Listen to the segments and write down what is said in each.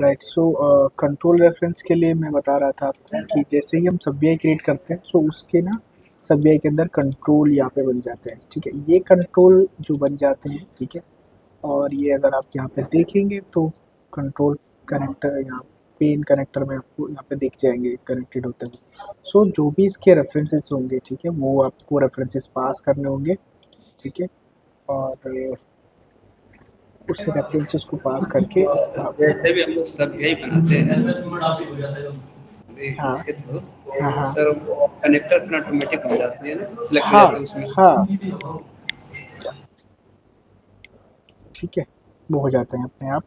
Right. So control reference के लिए मैं बता रहा था आपको कि जैसे ही हम सब वी आई क्रिएट करते हैं, सो उसके ना सब वी आई के अंदर कंट्रोल यहाँ पे बन जाते हैं, ठीक है। ये कंट्रोल जो बन जाते हैं, ठीक है, और ये अगर आप यहाँ पे देखेंगे तो कंट्रोल कनेक्टर यहाँ पेन कनेक्टर में आपको यहाँ पे दिख जाएंगे कनेक्टेड होते हुए। सो जो भी इसके रेफरेंसेस होंगे, ठीक है, वो आपको रेफरेंसेस पास करने होंगे, ठीक है, और उस रेफरेंसेस को पास करके आप जैसे भी हम लोग सब यही बनाते हैं हाँ इसके थ्रू, हाँ हाँ सर कनेक्टर फिर ऑटोमेटिक हो जाती है ना, सिलेक्ट हो हाँ जाते हैं उसमें। हाँ, ठीक है, वो हो जाते हैं अपने आप।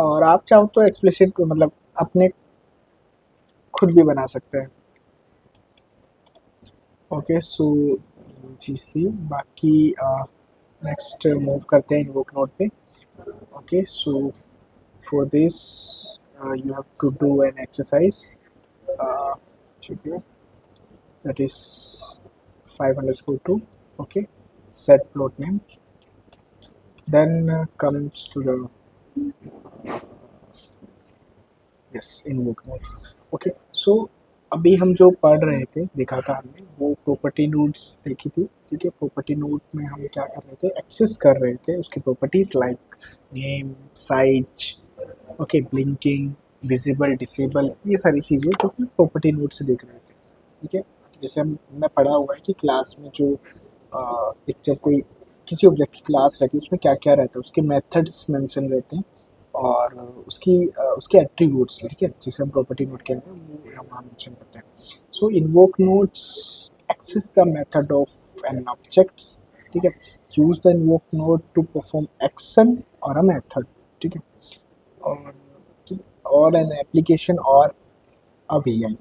और आप चाहो तो एक्सप्लिसिट मतलब अपने खुद भी बना सकते हैं। ओके। सो चीज़ थी बाकी, नेक्स्ट मूव करते हैं इन्वोक नोड पे। Okay. So for this you have to do an exercise, ठीक है, that is 5_2. Okay, set float name, then comes to the yes invoke node. Okay. So अभी हम जो पढ़ रहे थे, देखा था हमने वो प्रॉपर्टी नोड्स देखी थी, ठीक है। प्रॉपर्टी नोड में हम क्या कर रहे थे, एक्सेस कर रहे थे उसकी properties like name, size, okay, blinking, visible, disable, ये सारी चीज़ें जो कि प्रॉपर्टी नोड से देख रहे थे, ठीक है। जैसे हमने पढ़ा हुआ है कि क्लास में जो एक जब कोई किसी ऑब्जेक्ट की क्लास रहती है उसमें क्या क्या रहता है, उसके मेथड्स मेंशन रहते हैं और उसके एट्रीब्यूट्स, ठीक है, जिसे हम प्रॉपर्टी नोड कहते हैं, वो हम वहाँ मेंशन करते हैं। So invoke nodes access the method of an object, ठीक है, use the invoke node to perform action और अ मेथड, ठीक है, और और एन एप्लीकेशन और अ वी आई।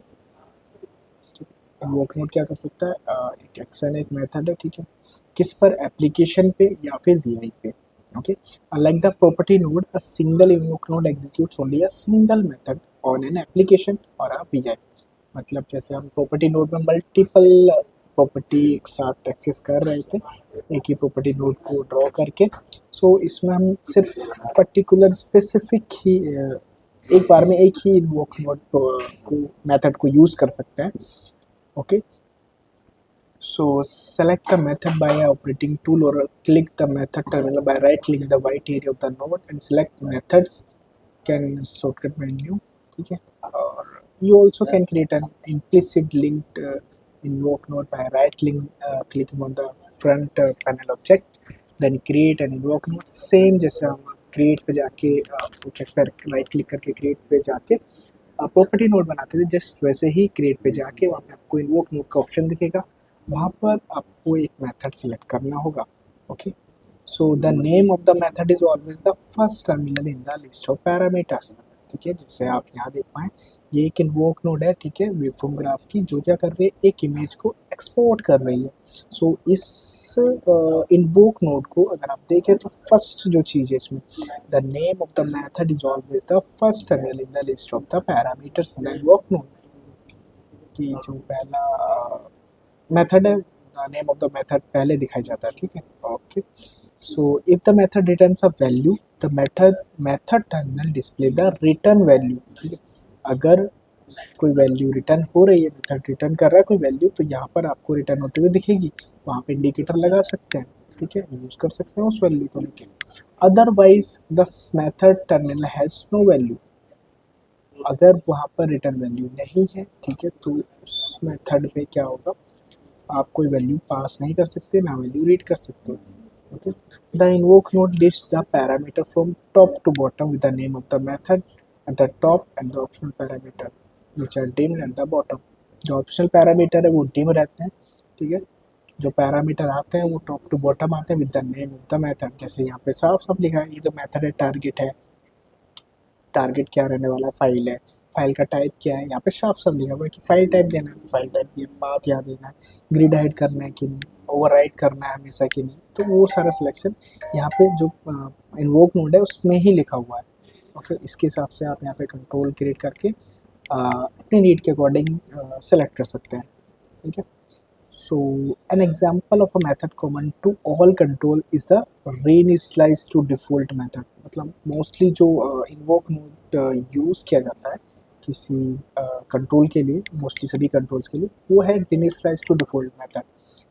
इन्वोक नोड क्या कर सकता है, एक एक्शन, एक मेथड है, ठीक है, किस पर, एप्लीकेशन पे या फिर वीआई पे, okay. Like the property node, a single invoke node executes only a single method on an application और अ वीआई। मतलब जैसे हम प्रॉपर्टी नोड में मल्टीपल प्रॉपर्टी एक साथ एक्सेस कर रहे थे एक ही प्रॉपर्टी नोड को ड्रॉ करके, सो इसमें हम सिर्फ पर्टिकुलर स्पेसिफिक ही एक बार में एक ही इन्वोक नोड को मेथड को यूज़ कर सकते हैं, okay. So select the method by a operating tool or click the method terminal by right clicking the white area of the node and select methods, can shortcut menu, ठीक है। और you also can create an implicit linked invoke node by right clicking on the front panel object, then create an invoke node, same जैसे हम create पे जाके object पर right click करके create पे जाके प्रॉपर्टी नोड बनाते थे, जस्ट वैसे ही क्रिएट पे जाके वहाँ पे आपको इन्वोक नोड का ऑप्शन दिखेगा, वहाँ पर आपको एक मेथड सेलेक्ट करना होगा, okay. So the name of the method is always the first terminal in the list of parameter, ठीक है, जैसे आप यहाँ देख पाएँ ये एक इन्वोक नोड है, ठीक है, वेवफॉर्म ग्राफ की, जो क्या कर रही है, एक इमेज को एक्सपोर्ट कर रही है। सो इस इन्वोक नोड को अगर आप देखें तो फर्स्ट जो चीज़ है इसमें, the name of the method is always the first terminal in the list of the parameters in the invoke node, कि जो पहला मेथड है, the name of the method पहले दिखाई जाता है, ठीक है, okay. So if the method returns a value, the method terminal display the return value, ठीक है। अगर कोई वैल्यू रिटर्न हो रही है, मेथड रिटर्न कर रहा है कोई वैल्यू, तो यहाँ पर आपको रिटर्न होते हुए दिखेगी, वहाँ पे इंडिकेटर लगा सकते हैं, ठीक है, यूज कर सकते हैं उस वैल्यू को लेके। Otherwise the method terminal has no value, अगर वहाँ पर रिटर्न वैल्यू नहीं है, ठीक है, तो उस मेथड पे क्या होगा, आप कोई वैल्यू पास नहीं कर सकते, ना वैल्यू रीड कर सकते, okay. The invoke node list the parameter from top to bottom with the name of the method at the top and the optional parameter which are dimmed at the bottom. जो optional parameter है वो dim रहते हैं, ठीक है, जो parameter आते हैं वो टॉप टू बॉटम आते हैं with the name of the method, जैसे यहाँ पे साफ साफ लिखा है, ये जो मेथड है टारगेट है, टारगेट क्या रहने वाला है, फाइल है, फाइल का टाइप क्या है, यहाँ पे साफ साफ लिखा हुआ है कि फाइल टाइप देना है, फाइल टाइप दिया, पाथ यहाँ देना है, ग्रिड हाइड करना है कि नहीं, ओवरराइड करना है हमेशा कि नहीं, तो वो सारा सिलेक्शन यहाँ पे जो इन्वोक नोड है उसमें ही लिखा हुआ है, ओके। इसके हिसाब से आप यहाँ पे कंट्रोल क्रिएट करके अपनी नीड के अकॉर्डिंग सेलेक्ट कर सकते हैं, ठीक है। So an example of a method common to all control is the reinitialize to default method, मतलब मोस्टली जो इन्वोक यूज़ किया जाता है किसी कंट्रोल के लिए, मोस्टली सभी कंट्रोल्स के लिए, वो है इनिशियलाइज टू डिफ़ॉल्ट मेथड।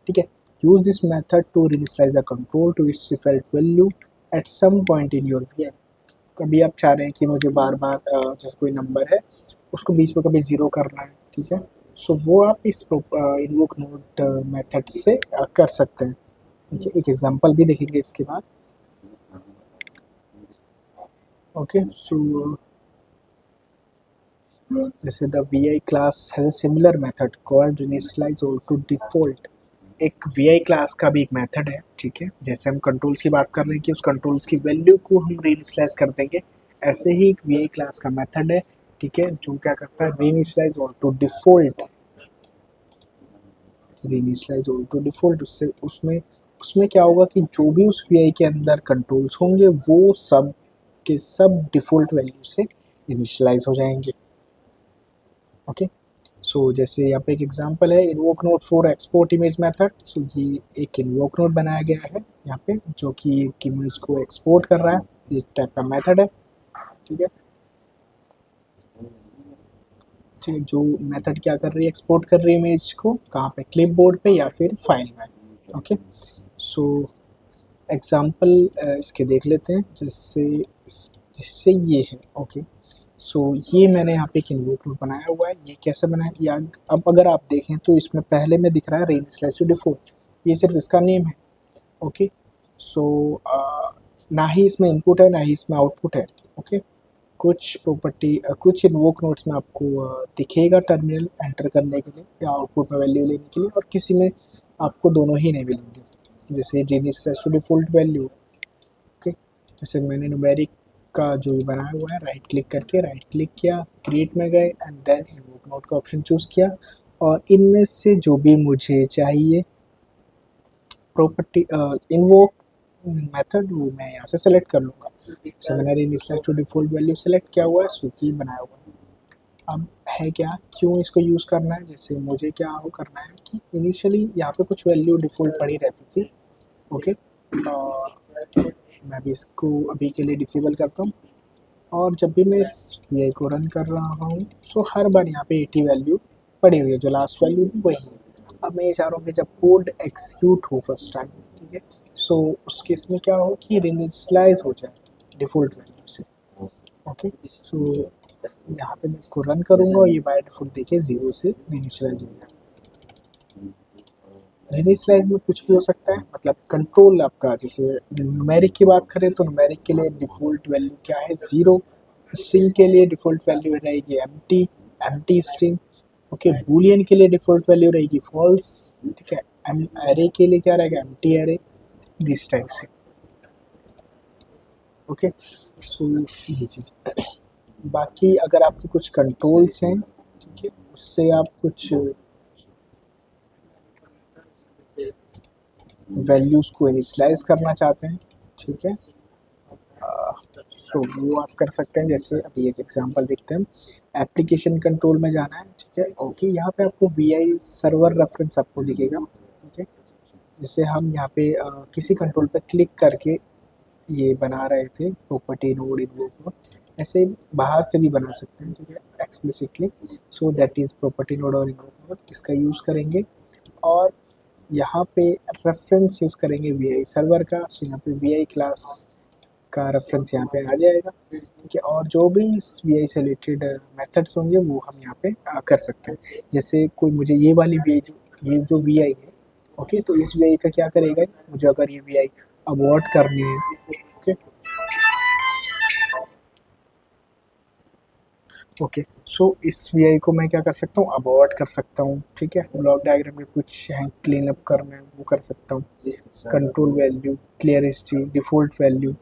ठीक है, use this method to initialise a control to its default value at some point in your V. कभी आप चाह रहे हैं कि मुझे बार बार जैसे कोई नंबर है उसको बीच में कभी ज़ीरो करना है, ठीक है, सो वो आप इस इन्वोक नोड मेथड से कर सकते हैं। ठीक है, एक एग्जांपल भी देखेंगे इसके बाद। ओके, सो जैसे the V I class has a similar method called initialise और टू डिफॉल्ट। एक वी आई क्लास का भी एक मेथड है, ठीक है, जैसे हम कंट्रोल्स की बात कर रहे हैं कि उस कंट्रोल्स की वैल्यू को हम रीइनिशियलाइज कर देंगे, ऐसे ही एक वी आई क्लास का मेथड है, ठीक है, जो क्या करता है रीइनिशियलाइज और टू डिफॉल्ट। रीइनिशियलाइज और टू डिफॉल्ट, उससे उसमें उसमें क्या होगा कि जो भी उस वी आई के अंदर कंट्रोल्स होंगे वो सब के सब डिफ़ॉल्ट वैल्यू से इनिशियलाइज हो जाएंगे। ओके, सो जैसे यहाँ पे एक एग्जांपल है invoke node for export image method. So ये एक इन्वोक नोड बनाया गया है यहाँ पे जो कि एक इमेज को एक्सपोर्ट कर रहा है, एक टाइप का मेथड है। ठीक है, ठीक है, जो मेथड क्या कर रही है, एक्सपोर्ट कर रही है इमेज को कहाँ पे, क्लिपबोर्ड पे या फिर फाइल में। ओके, सो एग्जांपल इसके देख लेते हैं, जिससे ये है। ओके, सो ये मैंने यहाँ पे एक इन्वोक नोड बनाया हुआ है। ये कैसे बनाया, या अब अगर आप देखें तो इसमें पहले में दिख रहा है रेंज स्लैश टू डिफॉल्ट, ये सिर्फ इसका नेम है। ओके, सो ना ही इसमें इनपुट है ना ही इसमें आउटपुट है। ओके, कुछ प्रॉपर्टी कुछ इन्वोक नोड्स में आपको दिखेगा टर्मिनल एंटर करने के लिए या आउटपुट में वैल्यू लेने के लिए, और किसी में आपको दोनों ही नहीं मिलेंगे, जैसे range slash to default value. Okay, जैसे मैंने न्यूमेरिक का जो बनाया हुआ है, राइट क्लिक करके राइट क्लिक किया, क्रिएट में गए एंड देन इन्वोक नोड का ऑप्शन चूज़ किया, और इनमें से जो भी मुझे चाहिए प्रॉपर्टी इन्वोक मेथड वो मैं यहाँ से सेलेक्ट कर लूँगा। जैसे मैंने range to default value select किया हुआ है, सूची बनाया हुआ है। अब है क्या, क्यों इसको यूज़ करना है, जैसे मुझे क्या हो करना है कि इनिशियली यहाँ पे कुछ वैल्यू डिफ़ॉल्ट पड़ी रहती थी। ओके, और मैं भी इसको अभी के लिए डिसेबल करता हूँ, और जब भी मैं इस वी आई को रन कर रहा हूँ सो हर बार यहाँ पे 80 वैल्यू पड़ी हुई है, जो लास्ट वैल्यू थी वही है। अब मैं ये चाह रहा हूँ कि जब कोड एक्सिक्यूट हो फर्स्ट टाइम, ठीक है, सो उस केस में क्या हो कि रिनिशलाइज हो जाए डिफ़ॉल्ट वैल्यू से। ओके, सो यहाँ पे मैं इसको रन करूँगा और ये बाय डिफ़ॉल्ट देखिए 0 से रिनिशलाइज हो गया। इनिशियलाइज में कुछ भी हो सकता है, मतलब कंट्रोल आपका, जैसे न्यूमेरिक की बात करें तो न्यूमेरिक के लिए डिफ़ॉल्ट वैल्यू क्या है, ज़ीरो। स्ट्रिंग के लिए डिफ़ॉल्ट वैल्यू रहेगी empty, empty string. Okay, Boolean के लिए डिफ़ॉल्ट वैल्यू रहेगी फॉल्स। ठीक है, एरे के लिए क्या रहेगा, एम्प्टी एरे, दिस टाइप से। ओके, सो ये चीज़ बाकी अगर आपके कुछ कंट्रोल्स हैं, ठीक है, उससे आप कुछ वैल्यूज़ को इनिशियलाइज करना चाहते हैं, ठीक है, सो वो आप कर सकते हैं। जैसे अभी एक एग्जांपल देखते हैं, एप्लीकेशन कंट्रोल में जाना है, ठीक है। ओके, यहाँ पे आपको वी आई सर्वर रेफरेंस आपको दिखेगा, ठीक है। जैसे हम यहाँ पे किसी कंट्रोल पे क्लिक करके ये बना रहे थे प्रॉपर्टी नोड इन्वोक नोड, ऐसे बाहर से भी बना सकते हैं, ठीक है, explicitly. So that is property node और इन्वोक नोड, इसका यूज़ करेंगे, और यहाँ पे रेफरेंस यूज़ करेंगे वी आई सर्वर का। सो यहाँ पे वी आई क्लास का रेफरेंस यहाँ पे आ जाएगा, ठीक है, और जो भी इस वी आई से रिलेटेड मेथड्स होंगे वो हम यहाँ पे कर सकते हैं। जैसे कोई मुझे ये वाली वी आई ये जो वी आई है, ओके, तो इस वी आई का क्या करेगा, मुझे अगर ये वी आई अबॉर्ट करनी है, ओके, ओके, सो इस वी आई को मैं क्या कर सकता हूँ, अबॉर्ट कर सकता हूँ, ठीक है, ब्लॉक डायग्राम में कुछ है क्लीन अप करना है वो कर सकता हूँ। Control value, clear history, default value,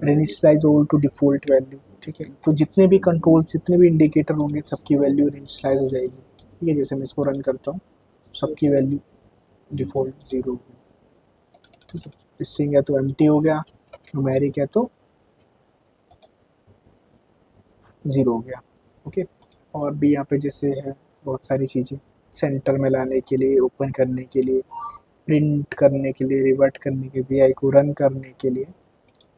reinitialize all to default value, ठीक है, तो जितने भी कंट्रोल जितने भी इंडिकेटर होंगे सबकी वैल्यू रेनिशलाइज हो जाएगी। ठीक है, जैसे मैं इसको रन करता हूँ, सबकी वैल्यू डिफ़ॉल्ट 0 होगी, ठीक है, स्ट्रिंग है तो एम्प्टी हो गया, न्यूमेरिक है तो 0 हो गया। ओके, और भी यहाँ पे जैसे है बहुत सारी चीज़ें, सेंटर में लाने के लिए, ओपन करने के लिए, प्रिंट करने के लिए, रिवर्ट करने के, वी आई को रन करने के लिए।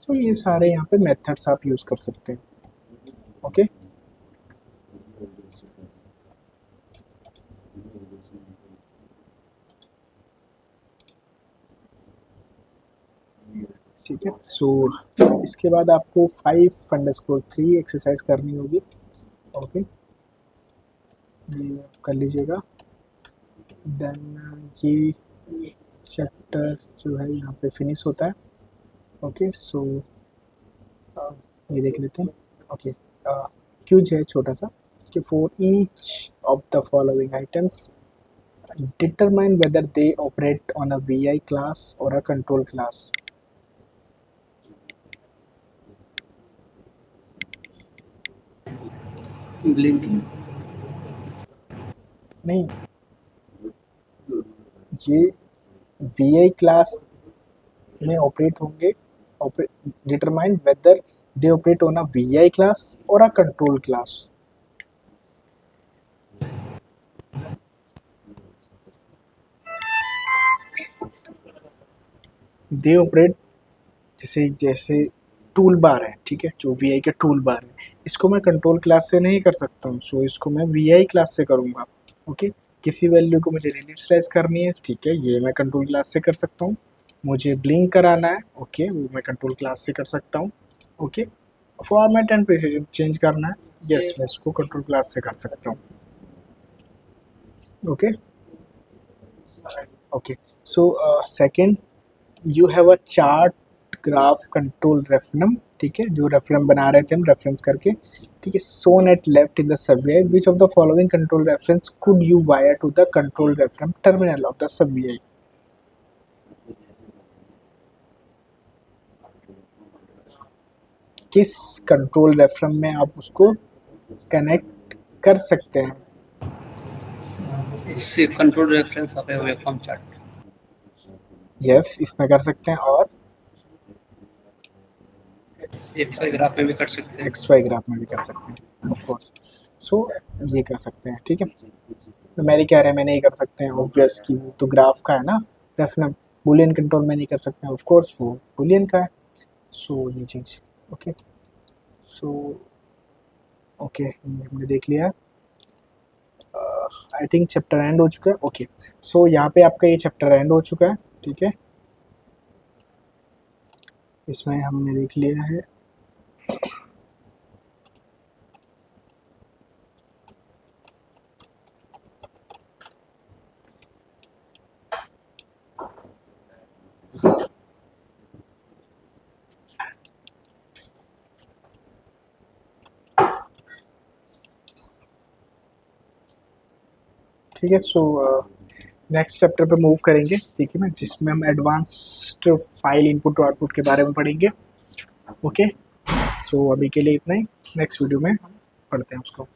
सो ये सारे यहाँ पे मेथड्स आप यूज़ कर सकते हैं। ओके। ठीक है, सो इसके बाद आपको 5_3 एक्सरसाइज करनी होगी। ओके, ये कर लीजिएगा। देन ये चैप्टर जो है यहाँ पे फिनिश होता है। ओके, सो ये देख लेते हैं। ओके, क्यूज है छोटा सा कि for each of the following items determine whether they operate on a VI class or a control class। Blinking. नहीं, ये VI क्लास में ऑपरेट होंगे। Determine whether they operate on a VI class और a control class. They operate, जैसे जैसे tool bar है, ठीक है, जो VI के टूल बार है, इसको मैं कंट्रोल क्लास से नहीं कर सकता हूँ, सो इसको मैं VI क्लास से करूँगा। ओके, किसी वैल्यू को मुझे रिलीज करनी है, ठीक है, ये मैं कंट्रोल क्लास से कर सकता हूँ। मुझे ब्लिंक कराना है, ओके, वो मैं कंट्रोल क्लास से कर सकता हूँ। Okay, format and precision change करना है, यस, मैं इसको कंट्रोल क्लास से कर सकता हूँ। Okay, okay, so second, you have a chart graph control refnum, ठीक है, जो रेफरम बना रहे थे हम रेफरेंस करके, ठीक है, shown at left in the subVI, which of the following control reference could you wire to the control refnum terminal of the subVI. किस कंट्रोल रेफरम में आप उसको कनेक्ट कर सकते हैं? इससे कंट्रोल रेफरेंस आपे हुए कम चार्ट। यस, इसमें कर सकते हैं, और एक्स वाई ग्राफ में भी कर सकते हैं। एक्स वाई ग्राफ में भी कर सकते हैं, ऑफ कोर्स। सो ये कर सकते हैं, ठीक है। तो मेरी कह रहे हैं मैं नहीं कर सकते हैं, ऑब्वियस कि वो तो ग्राफ का है ना, रेफरम। बुलियन कंट्रोल में नहीं कर सकते हैं, ऑफ कोर्स वो बुलियन का है। सो ये चीज़, ओके, सो ओके, ये हमने देख लिया। आई थिंक चैप्टर एंड हो चुका है। ओके, सो यहाँ पे आपका ये चैप्टर एंड हो चुका है, ठीक है। इसमें हमने देख लिया है ठीक है। सो नेक्स्ट चैप्टर पे मूव करेंगे, ठीक है ना, जिसमें हम एडवांस्ड फाइल इनपुट और आउटपुट के बारे में पढ़ेंगे। ओके, सो अभी के लिए इतना ही, नेक्स्ट वीडियो में हम पढ़ते हैं उसको।